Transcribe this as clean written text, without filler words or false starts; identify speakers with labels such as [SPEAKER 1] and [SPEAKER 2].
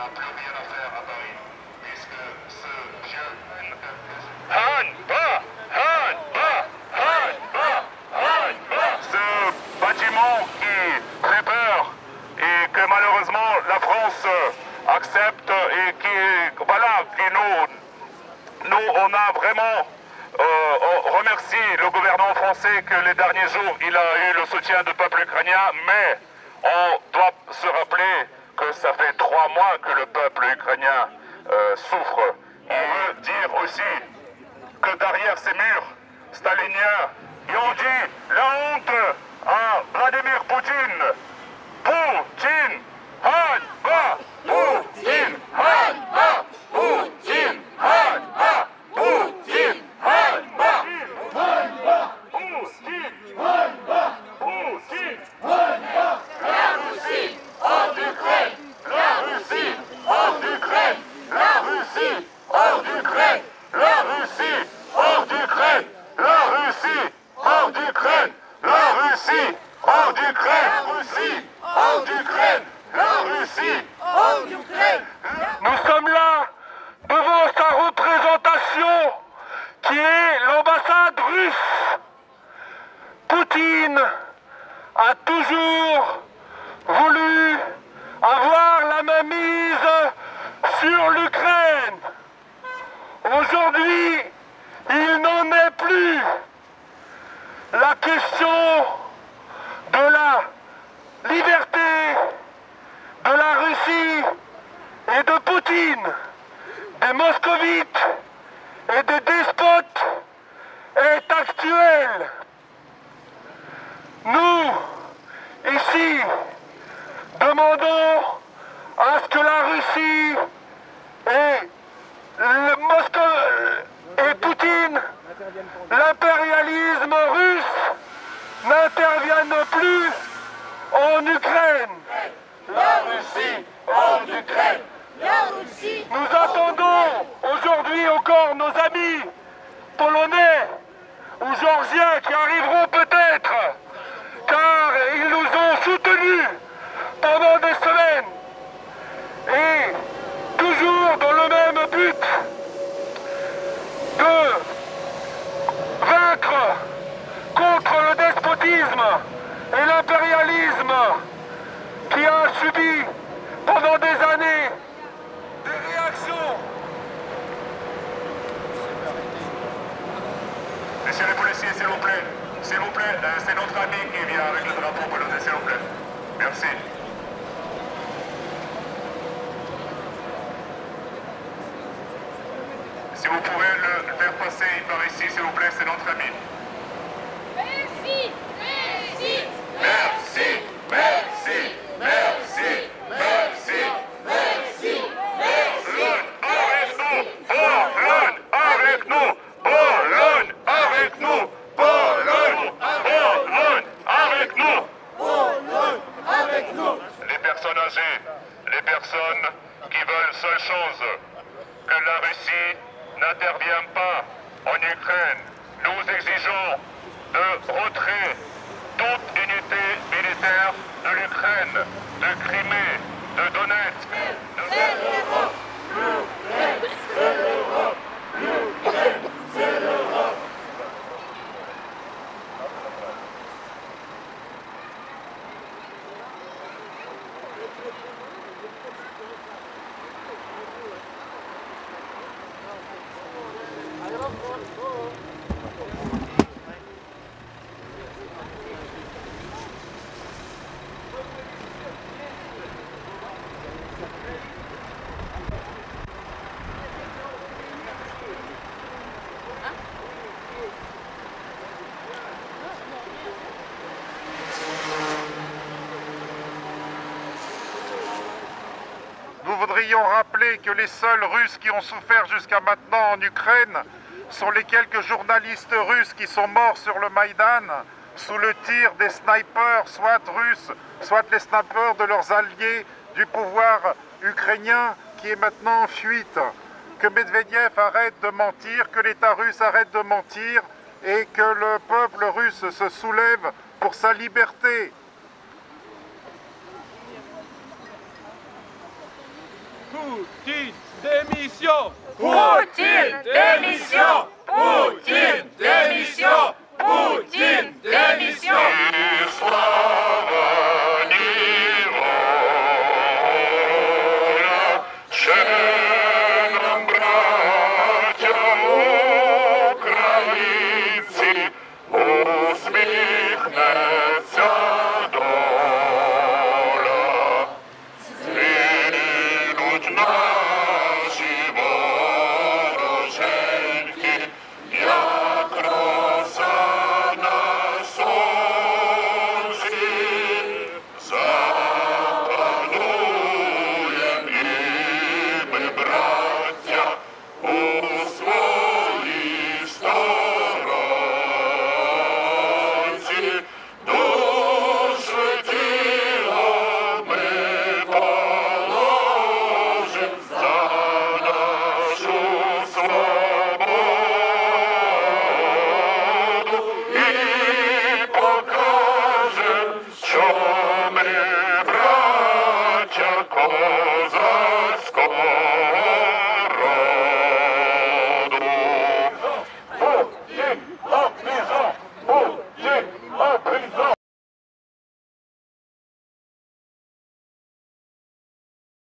[SPEAKER 1] n'a plus rien à faire à Paris, puisque ce vieux ce bâtiment qui fait peur et que malheureusement la France accepte et qui, voilà, nous on a vraiment remercié le gouvernement français que les derniers jours il a eu le soutien du peuple ukrainien, mais on doit se rappeler que ça fait 3 mois que le peuple ukrainien souffre. On veut dire aussi que derrière ces murs staliniens, ils ont dit la honte à Vladimir Poutine. Poutine, hanba, Poutine, hanba, Poutine, hanba, Poutine, hanba, Poutine, hanba, Poutine, hanba. La Russie hors d'Ukraine, la Russie hors d'Ukraine, la Russie hors d'Ukraine, la Russie hors d'Ukraine, la Russie hors d'Ukraine, la Russie hors d'Ukraine, la Russie hors d'Ukraine, la Russie hors d'Ukraine. Nous sommes là devant sa représentation qui est l'ambassade russe. Poutine a toujours voulu avoir la main mise sur l'Ukraine. Aujourd'hui, il n'en est plus. La question de la liberté de la Russie et de Poutine, des moscovites et des despotes est actuelle. Nous, ici, demandons à ce que la Russie et Poutine, l'impérialisme russe, n'interviennent plus en Ukraine. La Russie hors d'Ukraine. La Russie. Nous attendons aujourd'hui encore nos amis polonais ou géorgiens qui arriveront peut-être, car ils nous ont soutenus pendant des semaines. Et toujours dans le même but de vaincre contre le despotisme et l'impérialisme qui a subi pendant des années des réactions. Messieurs les policiers, s'il vous plaît, c'est notre ami qui vient avec le drapeau polonais, s'il vous plaît. Merci. Si vous pouvez le faire passer par ici, s'il vous plaît, c'est notre ami.
[SPEAKER 2] Merci, merci,
[SPEAKER 1] Merci, merci, merci, merci, merci, merci. Pologne avec nous, Pologne avec nous, Pologne avec nous, Pologne avec nous. Les personnes âgées, les personnes qui veulent seule chose, que la Russie n'intervient pas en Ukraine. Nous exigeons de retrait toute unité militaire de l'Ukraine, de Crimée, de Donetsk. C'est l'Europe, l'Ukraine, c'est l'Europe, l'Ukraine, c'est l'Europe.
[SPEAKER 3] Nous voudrions rappeler que les seuls Russes qui ont souffert jusqu'à maintenant en Ukraine sont les quelques journalistes russes qui sont morts sur le Maïdan sous le tir des snipers, soit russes, soit les snipers de leurs alliés du pouvoir ukrainien qui est maintenant en fuite. Que Medvedev arrête de mentir, que l'État russe arrête de mentir et que le peuple russe se soulève pour sa liberté.
[SPEAKER 4] Poutine, démission!
[SPEAKER 2] Poutine, démission! Poutine, démission! Poutine, démission!
[SPEAKER 1] Пока